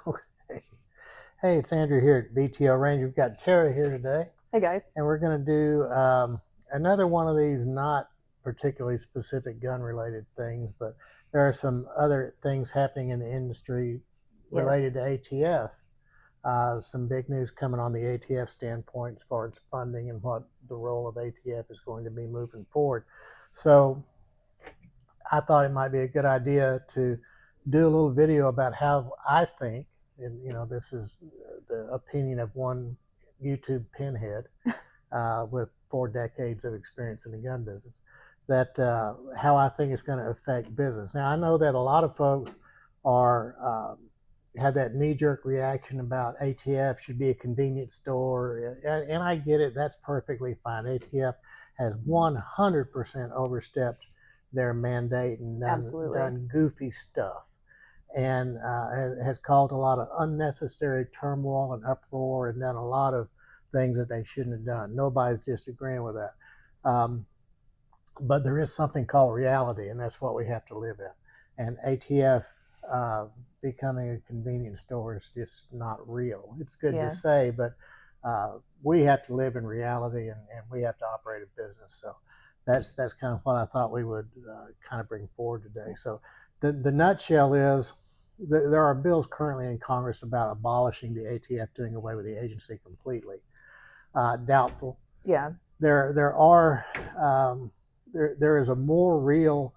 Okay. Hey, it's Andrew here at BTO Range. We've got Tara here today, Hey guys. and we're going to do another one of these not particularly specific gun-related things, but there are some other things happening in the industry related Yes. to ATF. Some big news coming on the ATF standpoint as far as funding and what the role of ATF is going to be moving forward. So I thought it might be a good idea to do a little video about how I think, and this is the opinion of one YouTube pinhead with 4 decades of experience in the gun business, that how I think it's going to affect business. Now, I know that a lot of folks are have that knee-jerk reaction about ATF should be a convenience store, and I get it. That's perfectly fine. ATF has 100% overstepped their mandate and done goofy stuff, and has caused a lot of unnecessary turmoil and uproar and done a lot of things that they shouldn't have done. Nobody's disagreeing with that. But there is something called reality, and that's what we have to live in. And ATF becoming a convenience store is just not real. It's good to say, but we have to live in reality, and we have to operate a business. So that's kind of what I thought we would kind of bring forward today. So the nutshell is there are bills currently in Congress about abolishing the ATF, doing away with the agency completely. Doubtful. Yeah. There is a more real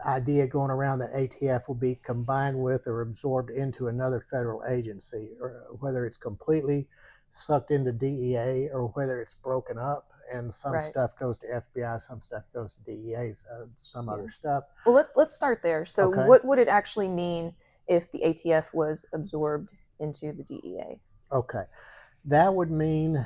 idea going around that ATF will be combined with or absorbed into another federal agency, or whether it's completely sucked into DEA or whether it's broken up and some stuff goes to FBI, some stuff goes to DEA, some other stuff. Well, let's start there. So what would it actually mean if the ATF was absorbed into the DEA? Okay. That would mean,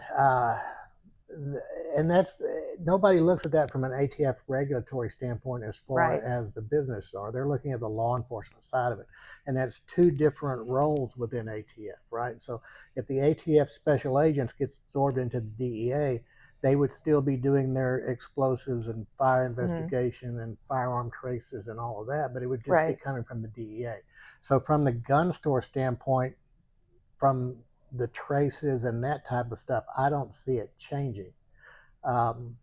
and that's, nobody looks at that from an ATF regulatory standpoint as far as the business are. They're looking at the law enforcement side of it. And that's 2 different roles within ATF, right? So if the ATF special agents gets absorbed into the DEA, they would still be doing their explosives and fire investigation and firearm traces and all of that, but it would just be coming from the DEA. So from the gun store standpoint, from the traces and that type of stuff, I don't see it changing. From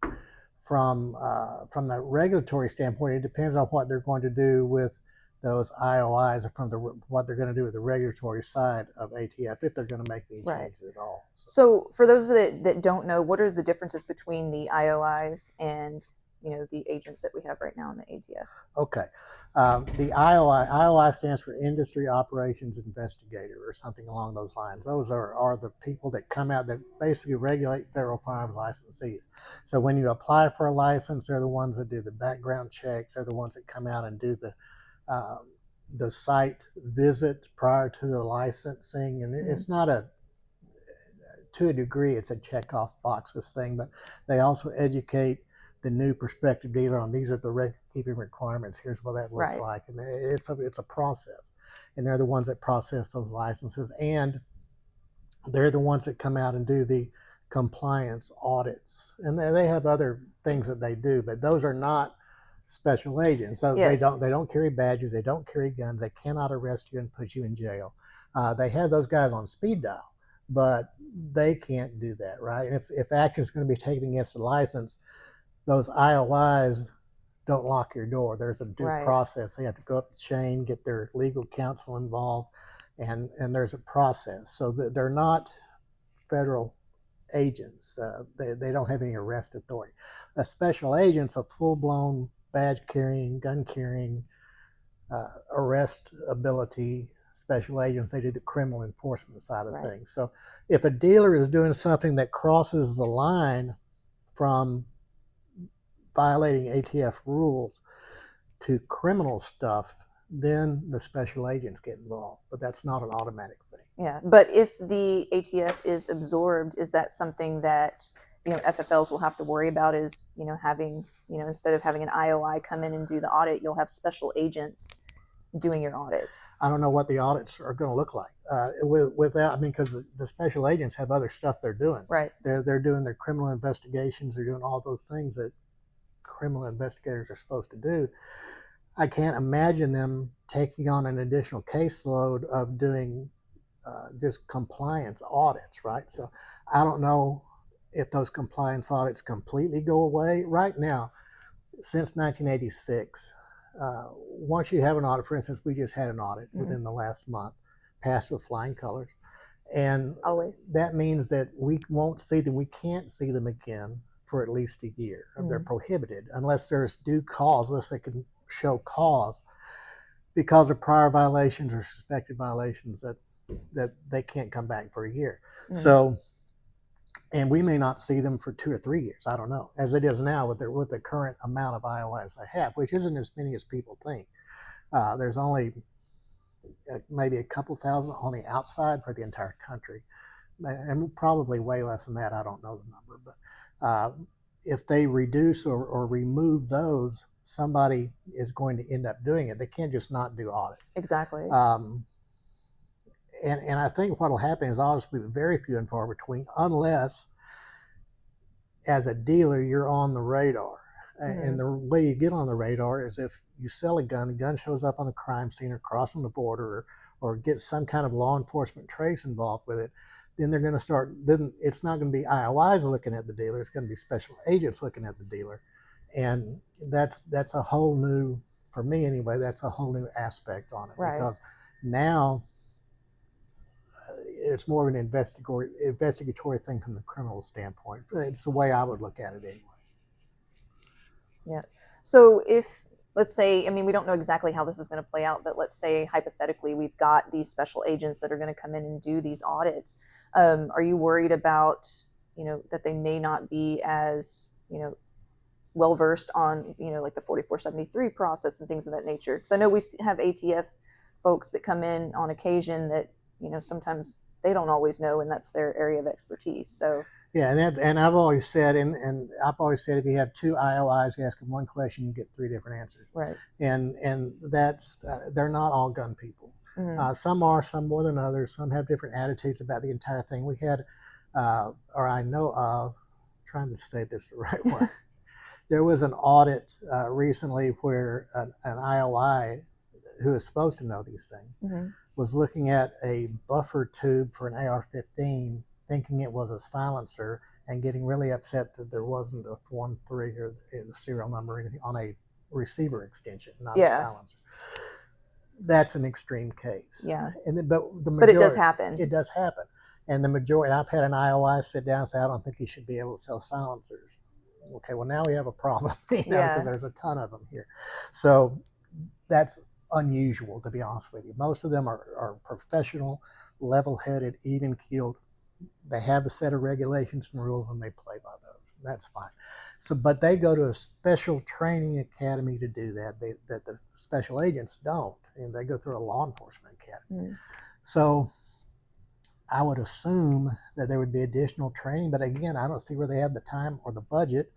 the regulatory standpoint, it depends on what they're going to do with those IOIs, or from what they're going to do with the regulatory side of ATF, if they're going to make any changes at all. So for those that don't know, what are the differences between the IOIs and the agents that we have right now in the ATF? Okay. The IOI stands for Industry Operations Investigator, or something along those lines. Those are the people that come out that basically regulate federal firearms licensees. So when you apply for a license, they're the ones that do the background checks. They're the ones that come out and do the site visit prior to the licensing. And it's not to a degree, it's a check-off box thing, but they also educate the new prospective dealer on these are the record-keeping requirements. Here's what that looks like, and it's a process. And they're the ones that process those licenses, and they're the ones that come out and do the compliance audits. And they have other things that they do, but those are not special agents. So they don't carry badges, they don't carry guns, they cannot arrest you and put you in jail. They have those guys on speed dial, but they can't do that, right? If action is going to be taken against the license, those IOIs don't lock your door. There's a due process. They have to go up the chain, get their legal counsel involved, and there's a process. So they're not federal agents. They don't have any arrest authority. A special agent's a full-blown badge carrying, gun carrying, arrest ability special agents. They do the criminal enforcement side of things. So if a dealer is doing something that crosses the line from violating ATF rules to criminal stuff, then the special agents get involved. But that's not an automatic thing. Yeah, but if the ATF is absorbed, is that something that FFLs will have to worry about? Is having instead of having an IOI come in and do the audit, you'll have special agents doing your audits? I don't know what the audits are going to look like without. I mean, because the special agents have other stuff they're doing. They're doing their criminal investigations. They're doing all those things that criminal investigators are supposed to do. I can't imagine them taking on an additional caseload of doing just compliance audits, right? So I don't know if those compliance audits completely go away. Right now, since 1986, once you have an audit, for instance, we just had an audit within the last month, passed with flying colors. And Always. that means that we won't see them, we can't see them again for at least a year. They're prohibited unless there's due cause, unless they can show cause because of prior violations or suspected violations that they can't come back for a year. So, and we may not see them for 2 or 3 years. I don't know, as it is now with the current amount of IOIs they have, which isn't as many as people think. There's only maybe a couple thousand on the outside for the entire country, and probably way less than that. I don't know the number, but if they reduce or remove those, somebody is going to end up doing it. They can't just not do audits. Exactly. And I think what will happen is obviously very few and far between, unless as a dealer you're on the radar. And the way you get on the radar is if you sell a gun shows up on the crime scene or crossing the border or gets some kind of law enforcement trace involved with it, then they're going to start, then it's not going to be IOIs looking at the dealer, it's going to be special agents looking at the dealer. And that's a whole new, for me anyway, that's a whole new aspect on it. Right. Because now it's more of an investigatory thing from the criminal standpoint. It's the way I would look at it anyway. Yeah. So if, let's say, I mean, we don't know exactly how this is going to play out, but let's say hypothetically we've got these special agents that are going to come in and do these audits. Are you worried about, that they may not be as, well versed on, like the 4473 process and things of that nature? Because I know we have ATF folks that come in on occasion that, sometimes they don't always know, and that's their area of expertise. So yeah, and I've always said, and I've always said, if you have 2 IOIs, you ask them one question, you get 3 different answers. Right. And that's they're not all gun people. Some are, some more than others. Some have different attitudes about the entire thing. We had, or I know of, trying to say this the right way. There was an audit recently where an IOI who is supposed to know these things was looking at a buffer tube for an AR-15, thinking it was a silencer, and getting really upset that there wasn't a Form 3 or the serial number or anything on a receiver extension, not a silencer. That's an extreme case. Yeah. But it does happen. It does happen. And the majority, I've had an IOI sit down and say, I don't think you should be able to sell silencers. Okay, well, now we have a problem, because there's a ton of them here. So that's unusual, to be honest with you. Most of them are professional, level-headed, even-keeled. They have a set of regulations and rules, and they play by those. That's fine. So, but they go to a special training academy to do that. That the special agents don't, and they go through a law enforcement academy. So I would assume that there would be additional training, but again, I don't see where they have the time or the budget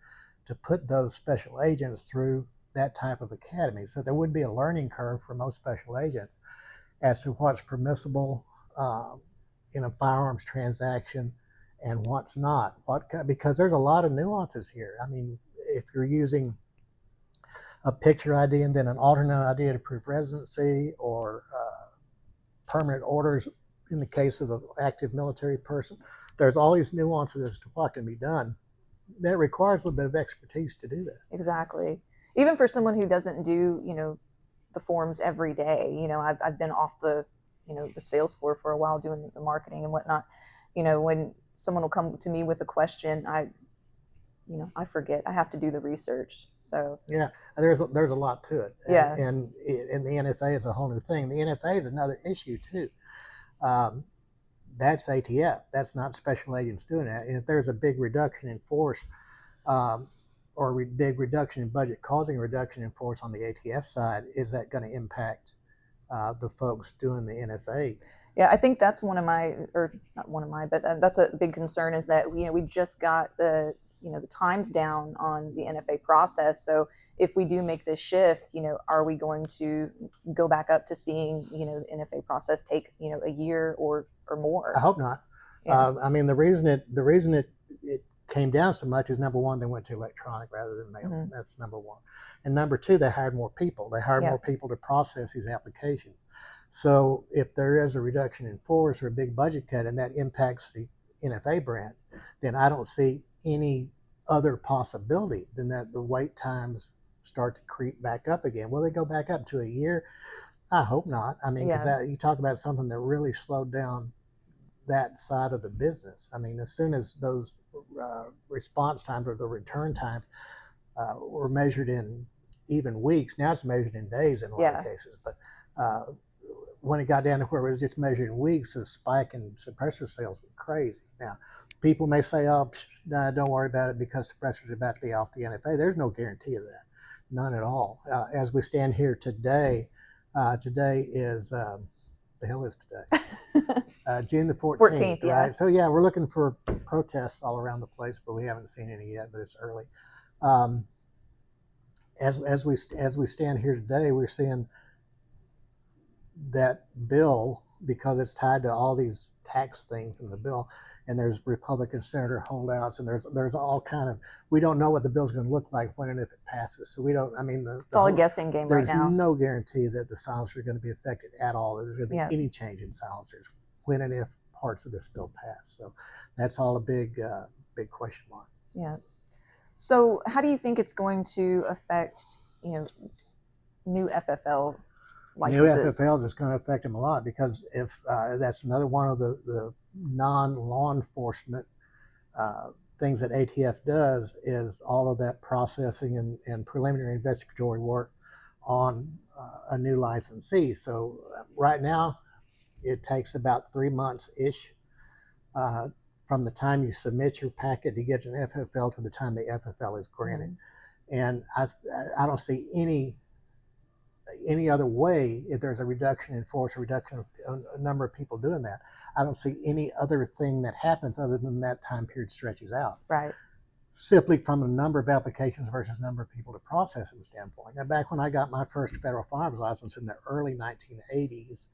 to put those special agents through that type of academy. So there would be a learning curve for most special agents as to what's permissible in a firearms transaction and what's not. Because there's a lot of nuances here. I mean, if you're using a picture ID and then an alternate ID to prove residency, or permanent orders in the case of an active military person, there's all these nuances as to what can be done. That requires a little bit of expertise to do that. Exactly. Even for someone who doesn't do, the forms every day. I've been off the, the sales floor for a while doing the marketing and whatnot. When someone will come to me with a question, I forget. I have to do the research. So yeah, there's a lot to it. Yeah. And the NFA is a whole new thing. The NFA is another issue too. That's ATF. That's not special agents doing that. And if there's a big reduction in force, or big reduction in budget causing a reduction in force on the ATF side, is that going to impact the folks doing the NFA? Yeah, I think that's one of my, or not one of my, but that's a big concern, is that we just got the the times down on the NFA process. So if we do make this shift, are we going to go back up to seeing the NFA process take a year or more? I hope not. Yeah. I mean, the reason it came down so much is, number one, they went to electronic rather than mail. Mm-hmm. That's number one. And number two, they hired more people. They hired Yeah. more people to process these applications. So if there is a reduction in force or a big budget cut and that impacts the NFA brand, then I don't see any other possibility than that the wait times start to creep back up again. Will they go back up to a year? I hope not. I mean, because Yeah. you talk about something that really slowed down that side of the business. I mean, as soon as those response times or the return times were measured in even weeks, now it's measured in days in a lot of cases. But when it got down to where it was just measured in weeks, the spike in suppressor sales went crazy. Now, people may say, "Oh, nah, don't worry about it because suppressors are about to be off the NFA." There's no guarantee of that, none at all. As we stand here today, today is the hell is today? June the 14th, yeah. right? So yeah, we're looking for protests all around the place, but we haven't seen any yet. But it's early. As we stand here today, we're seeing that bill, because it's tied to all these tax things in the bill, and there's Republican senator holdouts, and there's all kind of, we don't know what the bill's going to look like when and if it passes. So we don't. I mean, it's all a guessing game right now. There's no guarantee that the silencers are going to be affected at all. That there's going to be any change in silencers when and if parts of this bill pass. So that's all a big question mark. Yeah. So how do you think it's going to affect, new FFL licenses? New FFLs is going to affect them a lot, because if that's another one of the non-law enforcement things that ATF does, is all of that processing and preliminary investigatory work on a new licensee. So right now, it takes about 3 months-ish from the time you submit your packet to get an FFL to the time the FFL is granted. Mm-hmm. And I don't see any other way, if there's a reduction in force, a reduction of a number of people doing that, I don't see any other thing that happens other than that time period stretches out. Right. Simply from the number of applications versus number of people to process them standpoint. Now, back when I got my first federal firearms license in the early 1980s,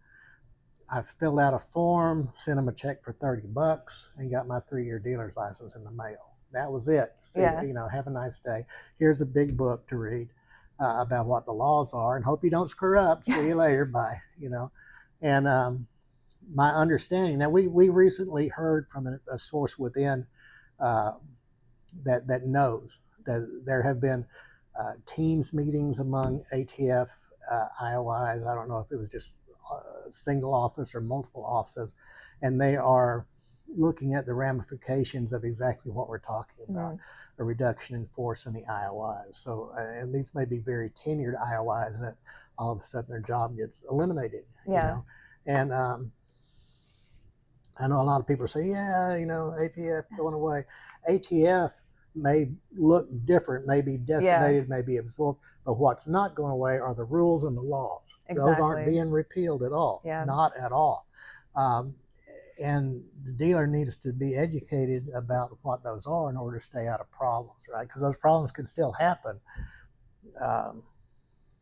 I filled out a form, sent them a check for $30, and got my 3-year dealer's license in the mail. That was it. See, have a nice day. Here's a big book to read about what the laws are, and hope you don't screw up. See you later. Bye. And my understanding, now we recently heard from a source within that knows that there have been teams meetings among ATF IOIs. I don't know if it was just a single office or multiple offices, and they are looking at the ramifications of exactly what we're talking about, a reduction in force in the IOIs. So, and these may be very tenured IOIs that all of a sudden their job gets eliminated. And I know a lot of people say, ATF going away. ATF may look different, may be decimated, may be absorbed, but what's not going away are the rules and the laws. Exactly. Those aren't being repealed at all, not at all. And the dealer needs to be educated about what those are in order to stay out of problems, right? Because those problems can still happen.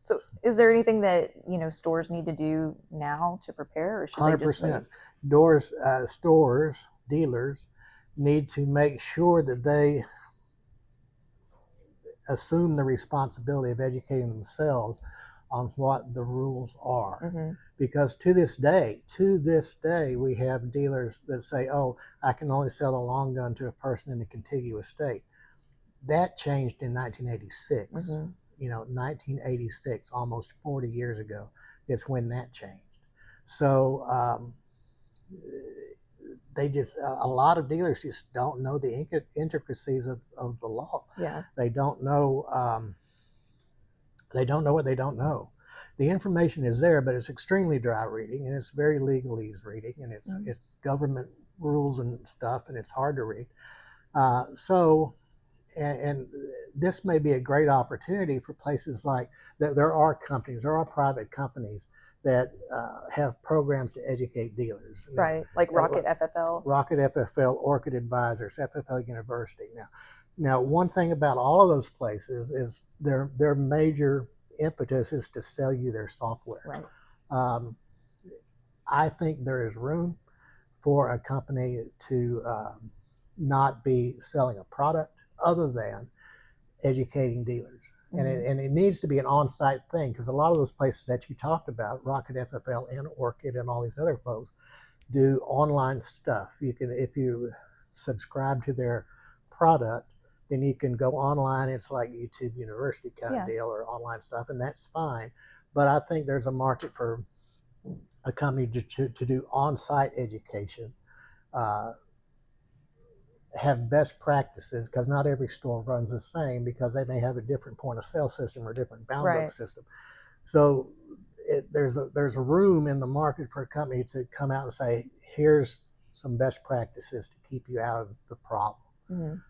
So is there anything that, stores need to do now to prepare, or should 100%. They just leave? Stores, dealers need to make sure that they assume the responsibility of educating themselves on what the rules are. Mm-hmm. Because to this day, we have dealers that say, "Oh, I can only sell a long gun to a person in a contiguous state." That changed in 1986. Mm-hmm. 1986, almost 40 years ago, is when that changed. So a lot of dealers just don't know the intricacies of the law. Yeah. They don't know what they don't know. The information is there, but it's extremely dry reading, and it's very legalese reading, and it's government rules and stuff, and it's hard to read. And this may be a great opportunity for places like that. There are private companies that have programs to educate dealers. Right, like Rocket FFL. Rocket FFL, Orchid Advisors, FFL University. Now, one thing about all of those places is their major impetus is to sell you their software. Right. I think there is room for a company to not be selling a product other than educating dealers. And it needs to be an on-site thing, because a lot of those places that you talked about, Rocket FFL and Orchid and all these other folks, do online stuff. You can, if you subscribe to their product, then you can go online. It's like YouTube University kind of deal, or online stuff, and that's fine. But I think there's a market for a company to do on-site education, have best practices, because not every store runs the same, because they may have a different point of sale system or a different bound book system. So there's a room in the market for a company to come out and say, here's some best practices to keep you out of the problem.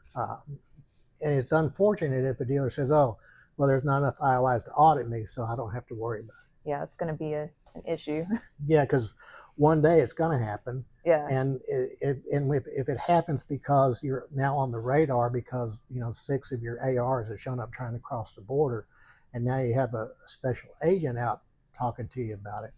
And it's unfortunate if the dealer says, oh, well, there's not enough IOIs to audit me, so I don't have to worry about it. Yeah, it's going to be an issue. Yeah, because one day it's going to happen. Yeah. And if it happens because you're now on the radar, because 6 of your ARs have shown up trying to cross the border, and now you have a special agent out talking to you about it,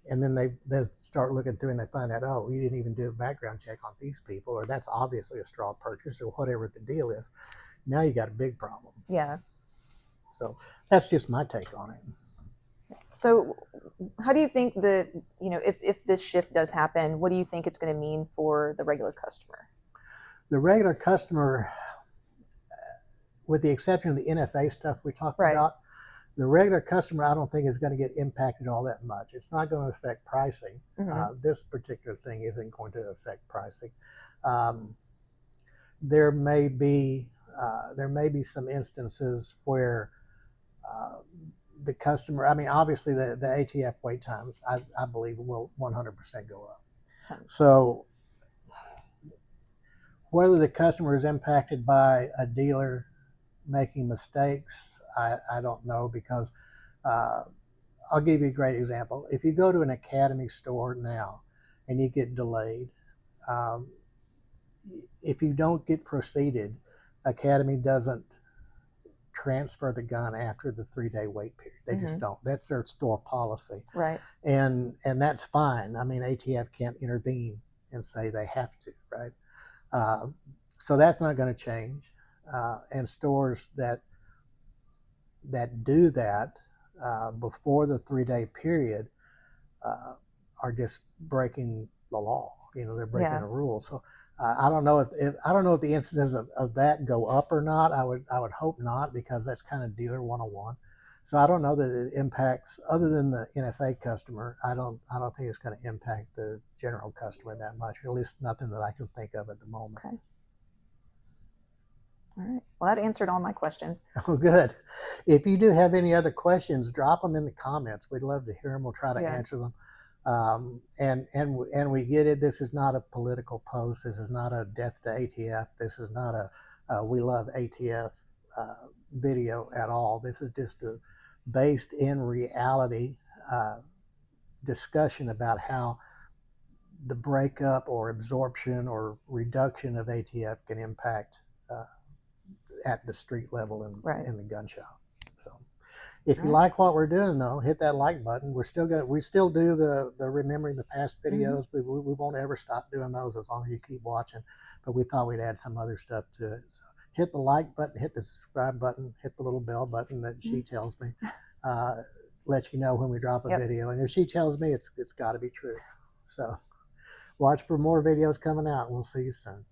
and then they start looking through and they find out, oh, you didn't even do a background check on these people, or that's obviously a straw purchase, or whatever the deal is. Now you got a big problem. Yeah. So that's just my take on it. So how do you think if this shift does happen, what do you think it's going to mean for the regular customer? The regular customer, with the exception of the NFA stuff we talked about, the regular customer, I don't think is going to get impacted all that much. It's not going to affect pricing. This particular thing isn't going to affect pricing. There may be some instances where the customer, I mean, obviously the ATF wait times, I believe, will 100% go up. So whether the customer is impacted by a dealer making mistakes, I don't know, because I'll give you a great example. If you go to an Academy store now and you get delayed, if you don't get proceeded, Academy doesn't transfer the gun after the 3-day wait period. They just don't. That's their store policy. Right. And that's fine. I mean, ATF can't intervene and say they have to, right? So that's not going to change. And stores that do that before the 3-day period are just breaking the law. They're breaking a rule. So I don't know if the incidence of that go up or not. I would hope not, because that's kind of dealer 101. So I don't know that it impacts, other than the NFA customer. I don't think it's going to impact the general customer that much. At least nothing that I can think of at the moment. Okay. All right. Well, that answered all my questions. Oh, good. If you do have any other questions, drop them in the comments. We'd love to hear them. We'll try to answer them. And we get it. This is not a political post. This is not a death to ATF. This is not a we love ATF video at all. This is just a based in reality discussion about how the breakup or absorption or reduction of ATF can impact at the street level in the gun shop. So if you like what we're doing, though, hit that like button. We still do the remembering the past videos. We won't ever stop doing those as long as you keep watching. But we thought we'd add some other stuff to it. So hit the like button, hit the subscribe button, hit the little bell button that she tells me. Let you know when we drop a video. And if she tells me, it's got to be true. So watch for more videos coming out. We'll see you soon.